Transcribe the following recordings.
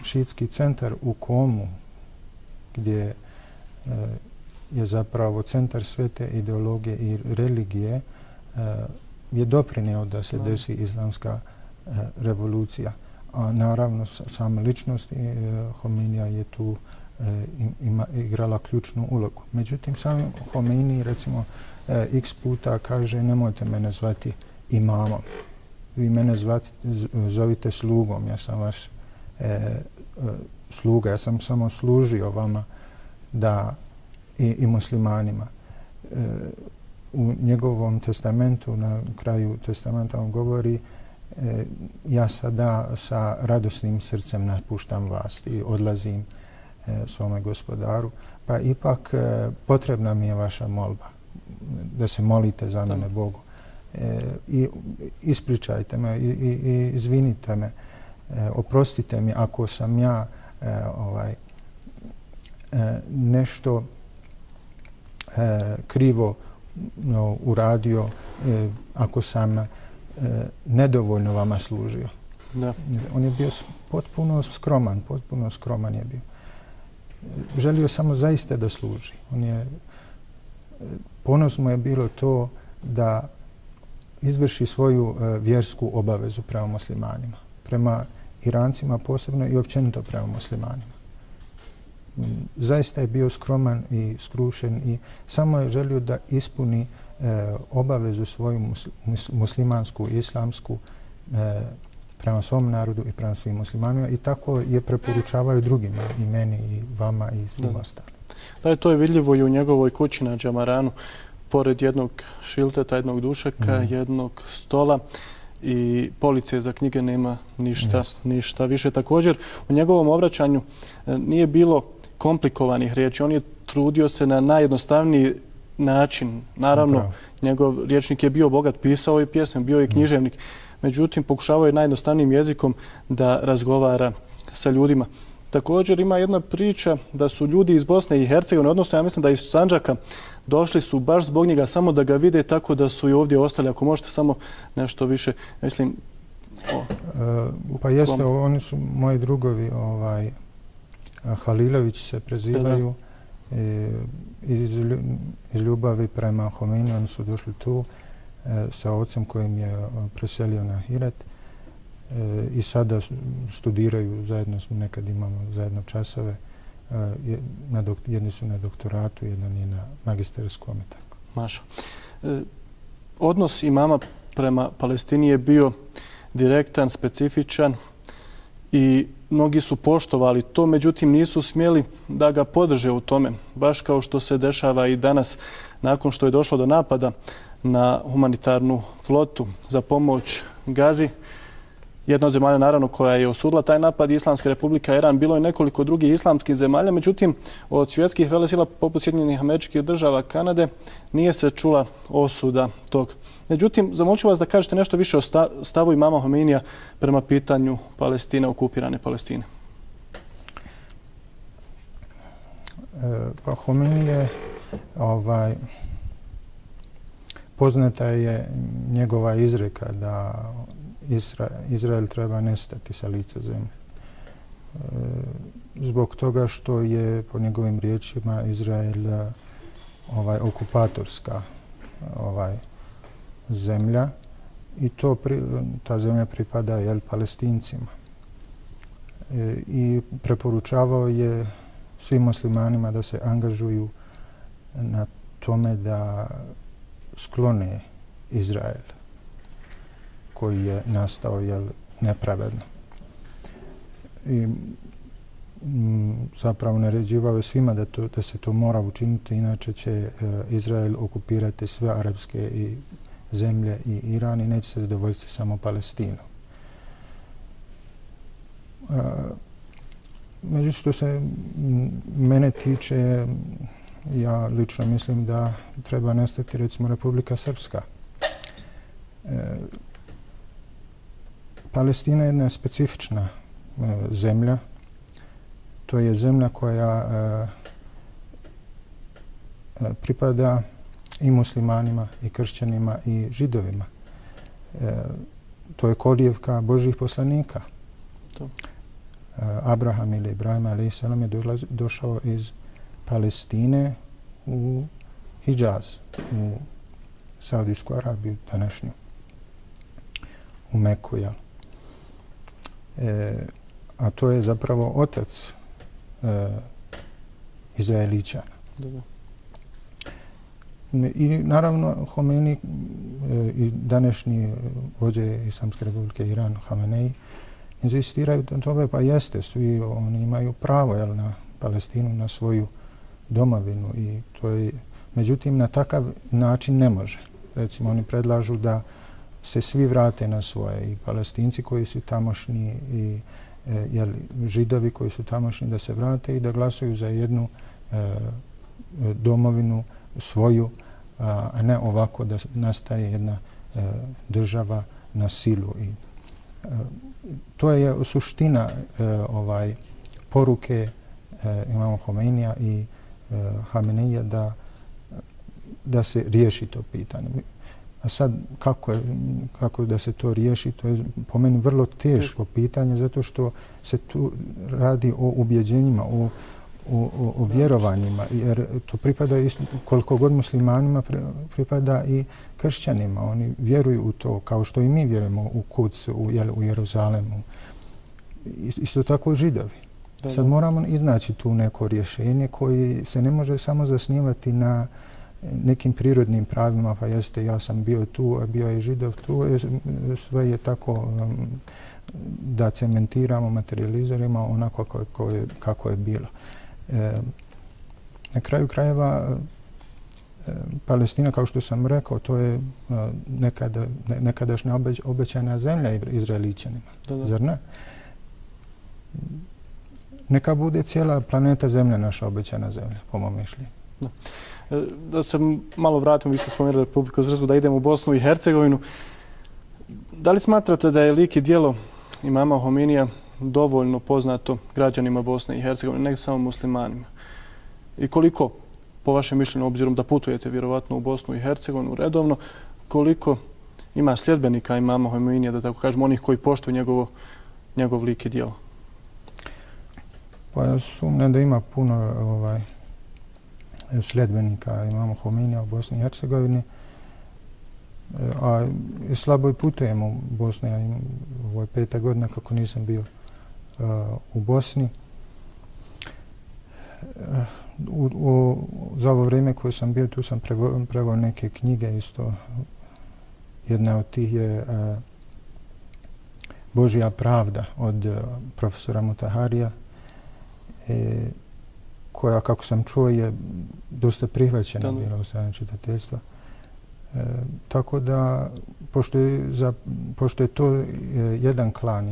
Šiitski centar u Komu, gdje je zapravo centar sve te ideologije i religije, je doprinio da se desi islamska revolucija. A naravno, sama ličnost Homenija je tu igrala ključnu ulogu. Međutim, sam Homeini, recimo, x puta kaže nemojte mene zvati imamom. Vi mene zovite slugom. Ja sam vaš sluga. Ja sam samo služio vama i muslimanima. U njegovom testamentu, na kraju testamenta on govori ja sada sa radosnim srcem napuštam vas i odlazim svome gospodaru. Pa ipak potrebna mi je vaša molba, da se molite za mene Bogu. I ispričajte me i izvinite me, oprostite mi ako sam ja nešto krivo uradio, ako sam nedovoljno vama služio. Da. On je bio potpuno skroman je bio. Želio samo zaista da služi. Ponos mu je bilo to da izvrši svoju vjersku obavezu prema muslimanima, prema Irancima posebno i općenito prema muslimanima. Zaista je bio skroman i skrušen i samo je želio da ispuni obavezu svoju muslimansku i islamsku prema svom narodu i prema svim muslimanima i tako je preporučavaju drugima, i meni, i vama, i svim ostalim. Da, to je vidljivo i u njegovoj kući na Džamaranu, pored jednog šilteta, jednog dušeka, jednog stola i police za knjige nema ništa više. Također, u njegovom obraćanju nije bilo komplikovanih riječi. On je trudio se na najjednostavniji način. Naravno, njegov rječnik je bio bogat, pisao i pjesme, bio i književnik. Međutim, pokušavao je najjednostavnijim jezikom da razgovara sa ljudima. Također ima jedna priča da su ljudi iz Bosne i Hercegovine, odnosno ja mislim da iz Sandžaka, došli su baš zbog njega samo da ga vide, tako da su i ovdje ostali. Ako možete samo nešto više, mislim... Pa jeste, oni su moji drugovi, Halilović se prezivaju, iz ljubavi prema Homeini. Oni su došli tu sa ocem kojim je preselio na Hirat i sada studiraju zajedno, nekad imamo zajedno časove. Jedni su na doktoratu, jedan je na magisterskom. Maša. Odnos imama prema Palestini je bio direktan, specifičan i mnogi su poštovali to, međutim nisu smjeli da ga podrže u tome. Baš kao što se dešava i danas nakon što je došlo do napada na humanitarnu flotu za pomoć Gazi. Jedna od zemalja, naravno, koja je osudila taj napad, Islamska republika Iran, bilo je nekoliko drugih islamskih zemalja, međutim, od svjetskih velesila poput Sjedinjenih Američkih Država, Kanade, nije se čula osuda tog. Međutim, zamolit vas da kažete nešto više o stavu imama Homeinija prema pitanju Palestine, okupirane Palestine. Pa Homeini je, poznata je njegova izreka da Izrael treba nestati sa lica zemlje. Zbog toga što je, po njegovim riječima, Izrael okupatorska zemlja i ta zemlja pripada Palestincima. I preporučavao je svim muslimanima da se angažuju na tome da sklone Izrael koji je nastao nepravedno. I zapravo naređivao je svima da se to mora učiniti, inače će Izrael okupirati sve arapske zemlje i Iran i neće se zadovoljiti samo Palestinu. Međutim, što se mene tiče, ja lično mislim da treba nestati, recimo, Republika Srpska. Palestina je jedna specifična zemlja. To je zemlja koja pripada i muslimanima, i kršćanima, i židovima. To je kolijevka Božjih poslanika. Abraham ili Ibrahim a.s. je došao iz Palestine u Hidžaz, u Saudijsku Arabiju današnju, u Meku. A to je zapravo otac Izraeličana. I naravno Homeini i današnji vođe Islamske republike Iran, Hamenei, inzistiraju na tome, pa jeste, svi oni imaju pravo na Palestinu, na svoju domovinu. I to je, međutim, na takav način ne može. Recimo, oni predlažu da se svi vrate na svoje, i Palestinci koji su tamošnji i Židovi koji su tamošnji, da se vrate i da glasuju za jednu domovinu svoju, a ne ovako da nastaje jedna država na silu. I to je suština poruke imamo Homeinija i Hameneija da se riješi to pitanje. A sad, kako da se to riješi, to je po meni vrlo teško pitanje, zato što se tu radi o ubjeđenjima, o vjerovanjima, jer to pripada, koliko god muslimanima, pripada i kršćanima. Oni vjeruju u to, kao što i mi vjerujemo u Kuds, u Jeruzalemu. Isto tako i Židovi. Sad moramo iznaći tu neko rješenje koje se ne može samo zasnivati na nekim prirodnim pravima, pa jeste, ja sam bio tu, a bio je Židov tu, sve je tako da cementiramo, materializiramo onako kako je bilo. Na kraju krajeva Palestina, kao što sam rekao, to je nekadašnja obećana zemlja Izraelićanima. Zar ne? Neka bude cijela planeta Zemlja naša obećana zemlja, po mom mišljenju. Da se malo vratimo, vi ste spomenuli Republiku Srpsku, da idemo u Bosnu i Hercegovinu. Da li smatrate da je lik i djelo imama Homeinija dovoljno poznato građanima Bosne i Hercegovine, ne samo muslimanima? I koliko, po vašem mišljenju, obzirom da putujete vjerovatno u Bosnu i Hercegovinu redovno, koliko ima sljedbenika imama Homeinija, da tako kažemo, onih koji poštuju njegov lik i djelo? Pa ja sumnjam da ima puno sljedbenika imama Homeinija u Bosni i Hercegovini, a slabo i putujem u Bosni. Ovo je 5. godina kako nisam bio u Bosni. Za ovo vrijeme koje sam bio tu sam preveo neke knjige isto. Jedna od tih je Božja pravda od profesora Mutaharija, koja, kako sam čuo, je dosta prihvaćena bila u strani čitateljstva. Tako da, pošto je to jedan klan,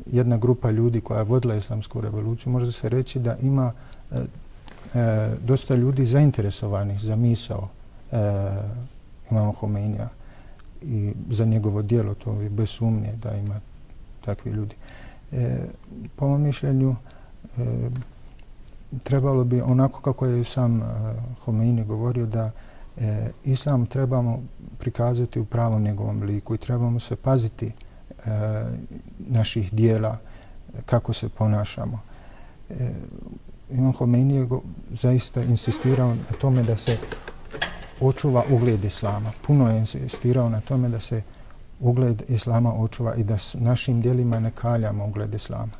jedna grupa ljudi koja je vodila islamsku revoluciju, može se reći da ima dosta ljudi zainteresovanih za misao imama Homeinija i za njegovo djelo, to je bez sumnje da ima takvi ljudi. Po mom mišljenju, trebalo bi, onako kako je sam Homeini govorio, da islam trebamo prikazati u pravom njegovom liku i trebamo se paziti naših dijela, kako se ponašamo. Imam Homeini je zaista insistirao na tome da se očuva ugled islama. Puno je insistirao na tome da se ugled islama očuva i da s našim dijelima ne kaljamo ugled islama.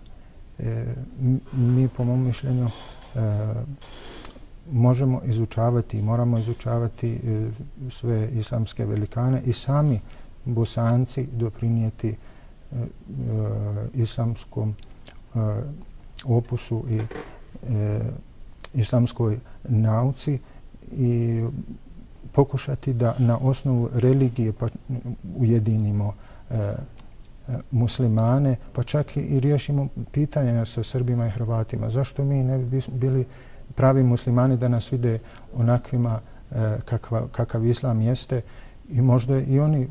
Mi, po mom mišljenju, možemo izučavati i moramo izučavati sve islamske velikane i sami Bosanci doprinijeti islamskom opusu i islamskoj nauci i pokušati da na osnovu religije ujedinimo muslimane, pa čak i riješimo pitanje sa Srbima i Hrvatima. Zašto mi ne bi bili pravi muslimani da nas vide onakvima kakav islam jeste i možda i oni,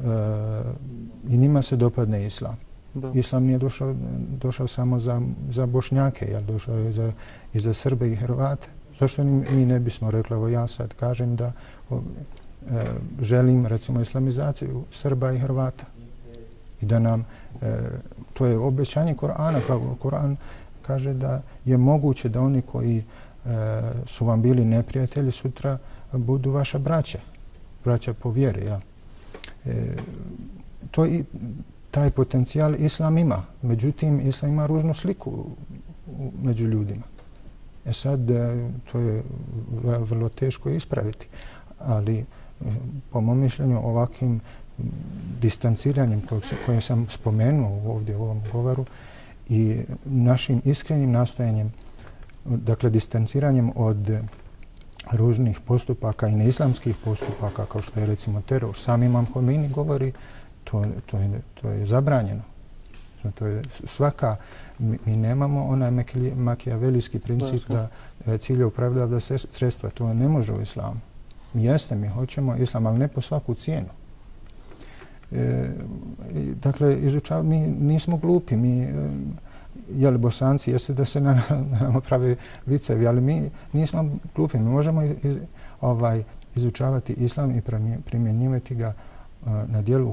i njima se dopadne islam. Islam nije došao samo za Bošnjake, došao je i za Srbe i Hrvate. Zašto mi ne bismo rekli, evo ja sad kažem da želim recimo islamizaciju Srba i Hrvata i da nam To je obećanje Korana. Koran kaže da je moguće da oni koji su vam bili neprijatelji sutra budu vaša braća. Braća po vjeri. Ja. Taj potencijal Islam ima. Međutim, Islam ima ružnu sliku među ljudima. Sad, to je vrlo teško ispraviti. Ali, po mom mišljenju, ovakvim distanciranjem koje sam spomenuo ovdje u ovom govoru i našim iskrenim nastojanjem, dakle, distanciranjem od ružnih postupaka i neislamskih postupaka, kao što je recimo teror. Sam Imam Khomeini govori, to je zabranjeno. To je svaka, mi nemamo onaj makijavelijski princip da cilj opravdava sredstva. To ne može u islamu. Mi hoćemo islam, ali ne po svaku cijenu. Dakle, mi nismo glupi. Jeli Bosanci, jeste da se nama prave vicevi, ali mi nismo glupi. Mi možemo izučavati islam i primjenjivati ga na djelu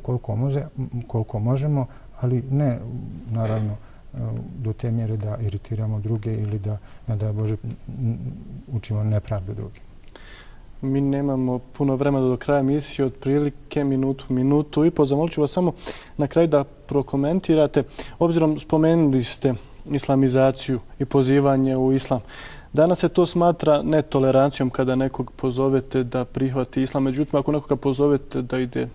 koliko možemo, ali ne, naravno, do te mjere da iritiramo druge ili da, ne daj Bože, učimo nepravdu drugi. Mi nemamo puno vremena do kraja emisije, otprilike minutu i po. Zamolit ću vas samo na kraju da prokomentirate. Obzirom spomenuli ste islamizaciju i pozivanje u islam. Danas se to smatra netolerancijom kada nekog pozovete da prihvati islam. Međutim, ako nekoga pozovete da ide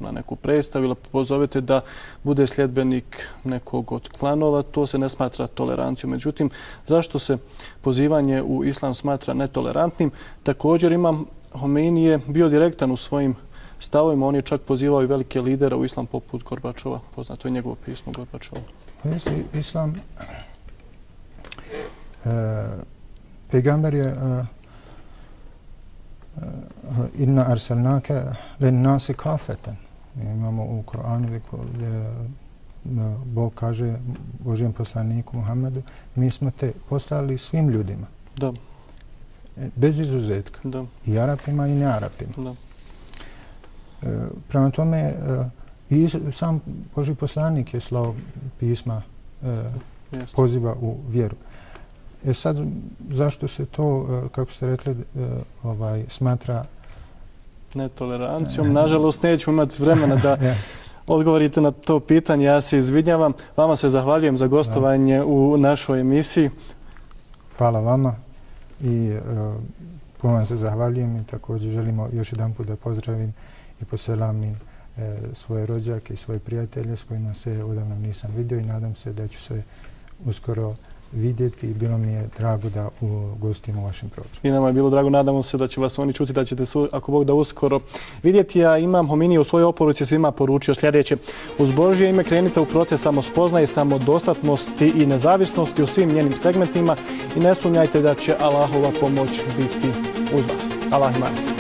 na neku predstavu ili pozovete da bude sljedbenik nekog od klanova, to se ne smatra tolerancijom. Međutim, zašto se pozivanje u islam smatra netolerantnim? Također Imam Khomeini je bio direktan u svojim stavovima. On je čak pozivao i velike lidere u islam poput Gorbačova. Poznato je njegovo pismo Gorbačova. Islam, pejgamber je inna arsalnake len nasi kafetan. Imamo u Koranu gdje Bog kaže Božjem poslaniku Muhammedu, mi smo te poslali svim ljudima. Da. Bez izuzetka. Da. I Arapima i nearapima. Da. Prema tome, i sam Božji poslanik je slao pisma poziva u vjeru. Sad, zašto se to, kako ste rekli, smatra netolerancijom? Nažalost, nećemo imati vremena da odgovorite na to pitanje. Ja se izvinjavam. Vama se zahvaljujem za gostovanje u našoj emisiji. Hvala vama i puno vam se zahvaljujem i također želimo još jedan put da pozdravim i poselamim svoje rođake i svoje prijatelje s kojima se odavno nisam vidio i nadam se da ću se uskoro vidjeti i bilo mi je drago da gostim u vašem programu. I nama je bilo drago, nadamo se da će vas oni čuti, da ćete se, ako Bog da, uskoro vidjeti. A Imam Khomeini u svojoj oporuci svima poručio sljedeće: uz Božje ime krenite u proces samospoznaje, samodostatnosti i nezavisnosti u svim njenim segmentima i ne sumnjajte da će Allahova pomoć biti uz vas. Allah ima.